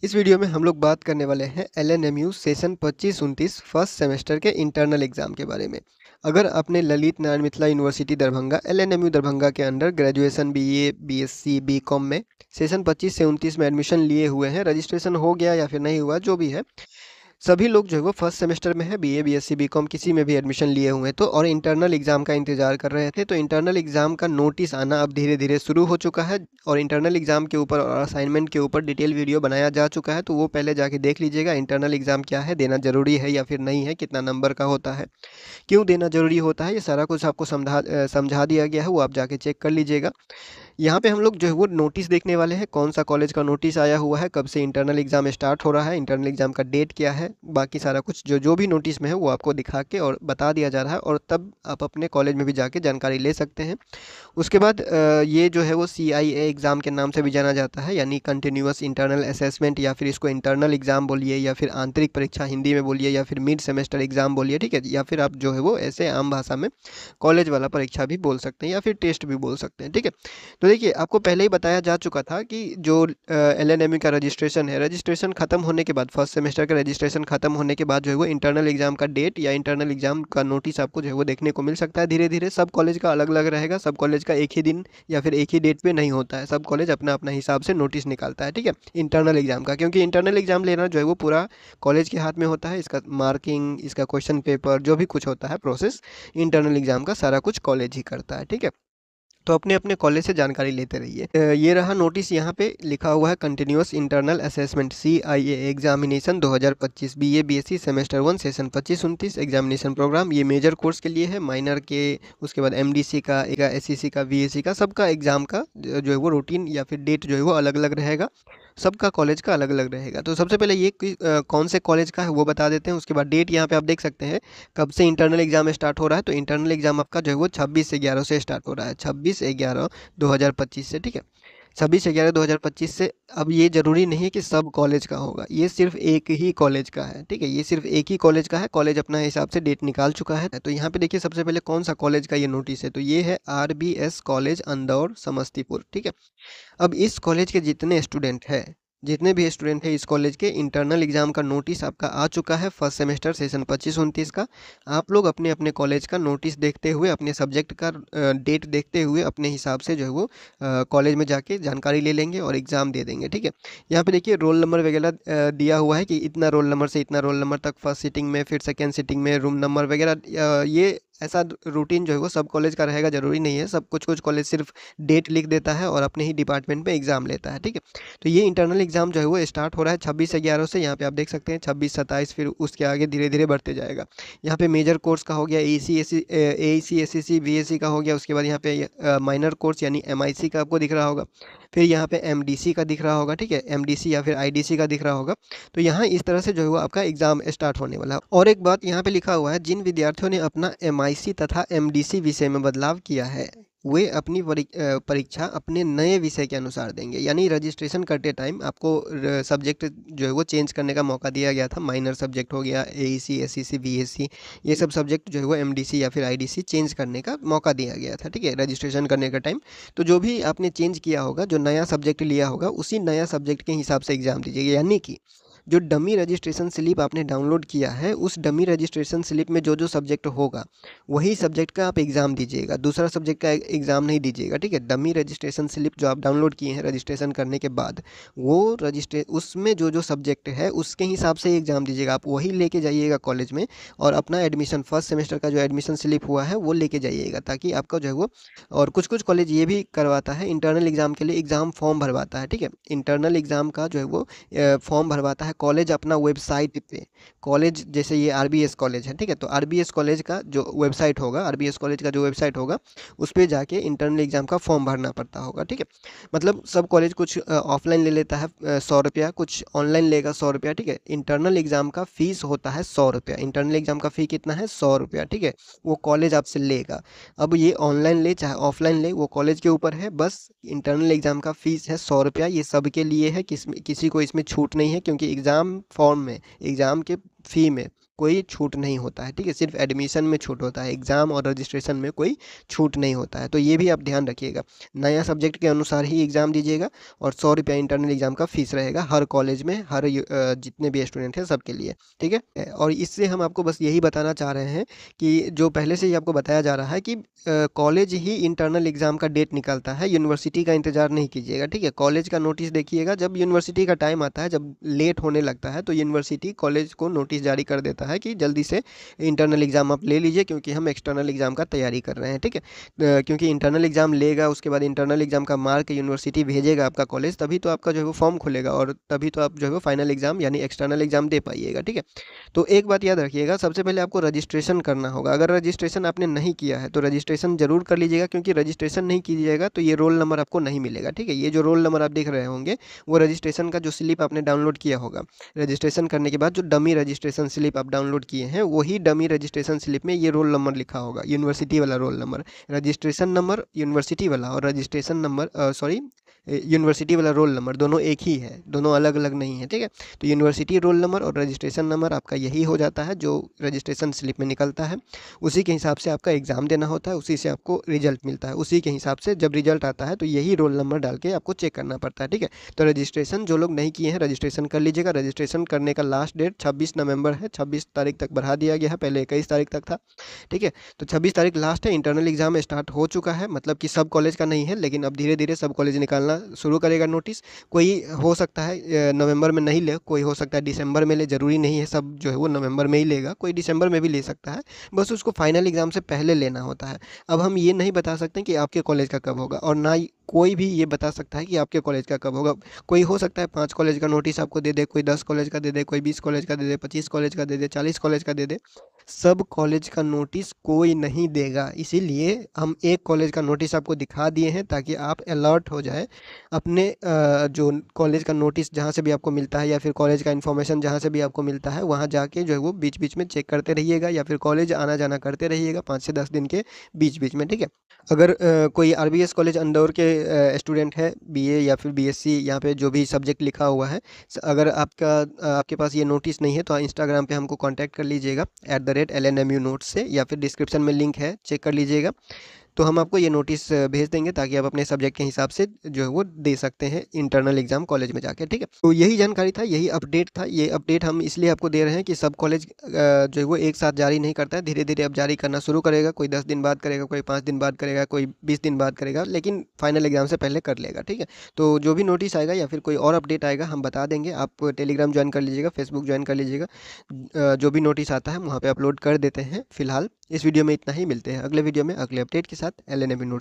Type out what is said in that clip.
इस वीडियो में हम लोग बात करने वाले हैं एलएनएमयू सेशन 25-29 फर्स्ट सेमेस्टर के इंटरनल एग्जाम के बारे में। अगर आपने ललित नारायण मिथिला यूनिवर्सिटी दरभंगा एलएनएमयू दरभंगा के under graduation BA BSc BCom में सेशन 25 से 29 में एडमिशन लिए हुए हैं, रजिस्ट्रेशन हो गया या फिर नहीं हुआ जो भी है, सभी लोग जो है वो फर्स्ट सेमेस्टर में है, बीए बीएससी बीकॉम किसी में भी एडमिशन लिए हुए हैं तो और इंटरनल एग्जाम का इंतजार कर रहे थे, तो इंटरनल एग्जाम का नोटिस आना अब धीरे धीरे शुरू हो चुका है और इंटरनल एग्जाम के ऊपर और असाइनमेंट के ऊपर डिटेल वीडियो बनाया जा चुका है। तो वो पहले जाके देख लीजिएगा, इंटरनल एग्जाम क्या है, देना जरूरी है या फिर नहीं है, कितना नंबर का होता है, क्यों देना जरूरी होता है, ये सारा कुछ आपको समझा दिया गया है, वो आप जाके चेक कर लीजिएगा। यहाँ पे हम लोग जो है वो नोटिस देखने वाले हैं, कौन सा कॉलेज का नोटिस आया हुआ है, कब से इंटरनल एग्जाम स्टार्ट हो रहा है, इंटरनल एग्जाम का डेट क्या है, बाकी सारा कुछ जो जो भी नोटिस में है वो आपको दिखा के और बता दिया जा रहा है और तब आप अपने कॉलेज में भी जाके जानकारी ले सकते हैं। उसके बाद ये जो है वो CIA एग्ज़ाम के नाम से भी जाना जाता है, यानी कंटिन्यूअस इंटरनल असेसमेंट, या फिर इसको इंटरनल एग्ज़ाम बोलिए या फिर आंतरिक परीक्षा हिंदी में बोलिए या फिर मिड सेमेस्टर एग्ज़ाम बोलिए, ठीक है, या फिर आप जो है वो ऐसे आम भाषा में कॉलेज वाला परीक्षा भी बोल सकते हैं या फिर टेस्ट भी बोल सकते हैं, ठीक है। तो देखिए, आपको पहले ही बताया जा चुका था कि जो LNME का रजिस्ट्रेशन है, रजिस्ट्रेशन खत्म होने के बाद, फर्स्ट सेमेस्टर का रजिस्ट्रेशन खत्म होने के बाद जो है वो इंटरनल एग्जाम का डेट या इंटरनल एग्जाम का नोटिस आपको जो है वो देखने को मिल सकता है धीरे धीरे। सब कॉलेज का अलग अलग रहेगा, सब कॉलेज का एक ही दिन या फिर एक ही डेट पे नहीं होता है, सब कॉलेज अपना अपना हिसाब से नोटिस निकालता है, ठीक है, इंटरनल एग्जाम का, क्योंकि इंटरनल एग्जाम लेना जो है वो पूरा कॉलेज के हाथ में होता है, इसका मार्किंग, इसका क्वेश्चन पेपर, जो भी कुछ होता है प्रोसेस, इंटरनल एग्जाम का सारा कुछ कॉलेज ही करता है, ठीक है। तो अपने अपने कॉलेज से जानकारी लेते रहिए। ये रहा नोटिस, यहाँ पे लिखा हुआ है continuous internal assessment CIA examination 2025 BA BSc semester 1 session 25-29 examination programme. ये मेजर कोर्स के लिए है, माइनर के, उसके बाद MDC का, SEC का, VAC का, सबका एग्जाम का जो है वो रूटीन या फिर डेट जो है वो अलग अलग रहेगा, सबका कॉलेज का अलग अलग रहेगा। तो सबसे पहले ये कौन से कॉलेज का है वो बता देते हैं, उसके बाद डेट यहाँ पे आप देख सकते हैं कब से इंटरनल एग्जाम स्टार्ट हो रहा है। तो इंटरनल एग्जाम आपका जो है वो 26/11 से स्टार्ट हो रहा है, 26/11/2025 से, ठीक है, 26/11/2025 से। अब ये जरूरी नहीं है कि सब कॉलेज का होगा, ये सिर्फ एक ही कॉलेज का है, ठीक है, ये सिर्फ एक ही कॉलेज का है, कॉलेज अपना हिसाब से डेट निकाल चुका है। तो यहाँ पे देखिए सबसे पहले कौन सा कॉलेज का ये नोटिस है, तो ये है RBS कॉलेज अंदौर समस्तीपुर, ठीक है। अब इस कॉलेज के जितने भी स्टूडेंट हैं इस कॉलेज के, इंटरनल एग्जाम का नोटिस आपका आ चुका है, फर्स्ट सेमेस्टर सेशन 25-29 का। आप लोग अपने अपने कॉलेज का नोटिस देखते हुए, अपने सब्जेक्ट का डेट देखते हुए अपने हिसाब से जो है वो कॉलेज में जाके जानकारी ले लेंगे और एग्ज़ाम दे देंगे, ठीक है। यहाँ पे देखिए रोल नंबर वगैरह दिया हुआ है कि इतना रोल नंबर से इतना रोल नंबर तक फर्स्ट सीटिंग में, फिर सेकेंड सीटिंग में, रूम नंबर वगैरह। ये ऐसा रूटीन जो है वो सब कॉलेज का रहेगा, जरूरी नहीं है, सब कुछ कॉलेज सिर्फ डेट लिख देता है और अपने ही डिपार्टमेंट में एग्जाम लेता है, ठीक है। तो ये इंटरनल एग्जाम जो है वो स्टार्ट हो रहा है 26/11 से, यहाँ पे आप देख सकते हैं 26-27, फिर उसके आगे धीरे धीरे बढ़ते जाएगा। यहाँ पे मेजर कोर्स का हो गया AEC SEC VAC का हो गया, उसके बाद यहाँ पे माइनर कोर्स यानी MIC का आपको दिख रहा होगा, फिर यहाँ पे MDC का दिख रहा होगा, ठीक है, MDC या फिर IDC का दिख रहा होगा। तो यहाँ इस तरह से जो है वो आपका एग्जाम स्टार्ट होने वाला है। और एक बात यहाँ पे लिखा हुआ है, जिन विद्यार्थियों ने अपना MIC तथा MDC विषय में बदलाव किया है वे अपनी परीक्षा अपने नए विषय के अनुसार देंगे, यानी रजिस्ट्रेशन करते टाइम आपको सब्जेक्ट जो है वो चेंज करने का मौका दिया गया था, माइनर सब्जेक्ट हो गया, AEC SEC VAC, ये सब सब्जेक्ट जो है वो MDC या फिर IDC चेंज करने का मौका दिया गया था, ठीक है, रजिस्ट्रेशन करने का टाइम। तो जो भी आपने चेंज किया होगा, जो नया सब्जेक्ट लिया होगा, उसी नया सब्जेक्ट के हिसाब से एग्जाम दीजिएगा, यानी कि जो डमी रजिस्ट्रेशन स्लिप आपने डाउनलोड किया है, उस डमी रजिस्ट्रेशन स्लिप में जो जो सब्जेक्ट होगा वही सब्जेक्ट का आप एग्ज़ाम दीजिएगा, दूसरा सब्जेक्ट का एग्ज़ाम नहीं दीजिएगा, ठीक है। डमी रजिस्ट्रेशन स्लिप जो आप डाउनलोड किए हैं रजिस्ट्रेशन करने के बाद, वो उसमें जो जो सब्जेक्ट है उसके हिसाब से एग्ज़ाम दीजिएगा, आप वही लेके जाइएगा कॉलेज में और अपना एडमिशन, फर्स्ट सेमेस्टर का जो एडमिशन स्लिप हुआ है वो लेके जाइएगा, ताकि आपका जो है वो, और कुछ कुछ कॉलेज ये भी करवाता है, इंटरनल एग्ज़ाम के लिए एग्ज़ाम फॉर्म भरवाता है, ठीक है, इंटरनल एग्ज़ाम का जो है वो फॉर्म भरवाता है कॉलेज अपना वेबसाइट पे। कॉलेज जैसे ये RBS कॉलेज है, ठीक है, तो RBS कॉलेज का जो वेबसाइट होगा, RBS कॉलेज का जो वेबसाइट होगा उस पर जाके इंटरनल एग्जाम का फॉर्म भरना पड़ता होगा, ठीक है। मतलब सब कॉलेज कुछ ऑफलाइन ले लेता है 100 रुपया, कुछ ऑनलाइन लेगा 100 रुपया, ठीक है। इंटरनल एग्जाम का फीस होता है 100 रुपया, इंटरनल एग्जाम का फी कितना है, 100 रुपया, ठीक है, वो कॉलेज आपसे लेगा। अब ये ऑनलाइन ले चाहे ऑफलाइन ले, वो कॉलेज के ऊपर है, बस इंटरनल एग्जाम का फीस है 100 रुपया, ये सबके लिए है, किसी को इसमें छूट नहीं है, क्योंकि एग्ज़ाम फॉर्म में, एग्ज़ाम के फ़ी में कोई छूट नहीं होता है, ठीक है? सिर्फ एडमिशन में छूट होता है, एग्ज़ाम और रजिस्ट्रेशन में कोई छूट नहीं होता है। तो ये भी आप ध्यान रखिएगा। नया सब्जेक्ट के अनुसार ही एग्ज़ाम दीजिएगा और ₹100 इंटरनल एग्ज़ाम का फ़ीस रहेगा हर कॉलेज में, हर जितने भी स्टूडेंट हैं सबके लिए, ठीक है? और इससे हम आपको बस यही बताना चाह रहे हैं कि जो पहले से ही आपको बताया जा रहा है कि कॉलेज ही इंटरनल एग्ज़ाम का डेट निकालता है, यूनिवर्सिटी का इंतज़ार नहीं कीजिएगा, ठीक है? कॉलेज का नोटिस देखिएगा, जब यूनिवर्सिटी का टाइम आता है, जब लेट होने लगता है, तो यूनिवर्सिटी कॉलेज को नोटिस जारी कर देता है कि जल्दी से इंटरनल एग्ज़ाम आप ले लीजिए क्योंकि हम एक्सटर्नल एग्ज़ाम का तैयारी कर रहे हैं, ठीक है? क्योंकि इंटरनल एग्ज़ाम लेगा, उसके बाद इंटरनल एग्ज़ाम का मार्क यूनिवर्सिटी भेजेगा आपका कॉलेज, तभी तो आपका जो है वो फॉर्म खुलेगा और तभी तो आप जो है वो फाइनल एग्ज़ाम यानी एक्सटर्नल एग्ज़ाम दे पाइएगा, ठीक है? तो एक बात याद रखिएगा, सबसे पहले आपको रजिस्ट्रेशन करना होगा। अगर रजिस्ट्रेशन आपने नहीं किया है तो रजिस्ट्रेशन ज़रूर कर लीजिएगा, क्योंकि रजिस्ट्रेशन नहीं कीजिएगा तो ये रोल नंबर आपको नहीं मिलेगा, ठीक है? ये जो रोल नंबर आप देख रहे होंगे वो रजिस्ट्रेशन का जो स्लिप आपने डाउनलोड किया होगा, रजिस्ट्रेशन करने के बाद जो डमी रजिस्ट्रेशन स्लिप आप डाउनलोड किए हैं, वही डमी रजिस्ट्रेशन स्लिप में ये रोल नंबर लिखा होगा, यूनिवर्सिटी वाला roll number. Registration number university वाला और रजिस्ट्रेशन नंबर सॉरी यूनिवर्सिटी वाला रोल नंबर दोनों एक ही है, दोनों अलग अलग नहीं है, ठीक है? तो यूनिवर्सिटी रोल नंबर और रजिस्ट्रेशन नंबर आपका यही हो जाता है जो रजिस्ट्रेशन स्लिप में निकलता है। उसी के हिसाब से आपका एग्ज़ाम देना होता है, उसी से आपको रिजल्ट मिलता है, उसी के हिसाब से जब रिजल्ट आता है तो यही रोल नंबर डाल के आपको चेक करना पड़ता है, ठीक है? तो रजिस्ट्रेशन जो लोग नहीं किए हैं रजिस्ट्रेशन कर लीजिएगा। रजिस्ट्रेशन करने का लास्ट डेट 26 नवंबर है, 26 तारीख तक बढ़ा दिया गया है, पहले 21 तारीख तक था, ठीक है? तो 26 तारीख लास्ट है। इंटरनल एग्ज़ाम स्टार्ट हो चुका है, मतलब कि सब कॉलेज का नहीं है, लेकिन अब धीरे-धीरे सब कॉलेज निकालना शुरू करेगा नोटिस। कोई हो सकता है नवंबर में नहीं ले, कोई हो सकता है दिसंबर में ले, ज़रूरी नहीं है सब जो है वो नवंबर में ही लेगा, कोई दिसंबर में भी ले सकता है, बस उसको फाइनल एग्ज़ाम से पहले लेना होता है। अब हम ये नहीं बता सकते कि आपके कॉलेज का कब होगा और ना ही कोई भी ये बता सकता है कि आपके कॉलेज का कब होगा। कोई हो सकता है 5 कॉलेज का नोटिस आपको दे दे, कोई 10 कॉलेज का दे दे, कोई 20 कॉलेज का दे दे, 25 कॉलेज का दे दे, 40 कॉलेज का दे दे। सब कॉलेज का नोटिस कोई नहीं देगा, इसीलिए हम एक कॉलेज का नोटिस आपको दिखा दिए हैं ताकि आप अलर्ट हो जाए। अपने जो कॉलेज का नोटिस जहाँ से भी आपको मिलता है या फिर कॉलेज का इन्फॉर्मेशन जहाँ से भी आपको मिलता है, वहाँ जाके जो है वो बीच-बीच में चेक करते रहिएगा या फिर कॉलेज आना-जाना करते रहिएगा 5 से 10 दिन के बीच-बीच में, ठीक है? अगर कोई आरबीएस कॉलेज इंदौर के स्टूडेंट है, बीए या फिर बीएससी, यहाँ पे जो भी सब्जेक्ट लिखा हुआ है, अगर आपके पास ये नोटिस नहीं है तो इंस्टाग्राम पे हमको कांटेक्ट कर लीजिएगा @LNMU नोट्स से, या फिर डिस्क्रिप्शन में लिंक है, चेक कर लीजिएगा। तो हम आपको ये नोटिस भेज देंगे ताकि आप अपने सब्जेक्ट के हिसाब से जो है वो दे सकते हैं इंटरनल एग्ज़ाम कॉलेज में जाके, ठीक है? तो यही जानकारी था, यही अपडेट था। ये अपडेट हम इसलिए आपको दे रहे हैं कि सब कॉलेज जो है वो एक साथ जारी नहीं करता है, धीरे-धीरे अब जारी करना शुरू करेगा। कोई 10 दिन बाद करेगा, कोई 5 दिन बाद करेगा, कोई 20 दिन बाद करेगा, लेकिन फाइनल एग्ज़ाम से पहले कर लेगा, ठीक है? तो जो भी नोटिस आएगा या फिर कोई और अपडेट आएगा हम बता देंगे। आप टेलीग्राम ज्वाइन कर लीजिएगा, फेसबुक ज्वाइन कर लीजिएगा। जो भी नोटिस आता है हम वहाँ पे अपलोड कर देते हैं। फिलहाल इस वीडियो में इतना ही, मिलते हैं अगले वीडियो में अगले अपडेट के साथ। LNMU notes.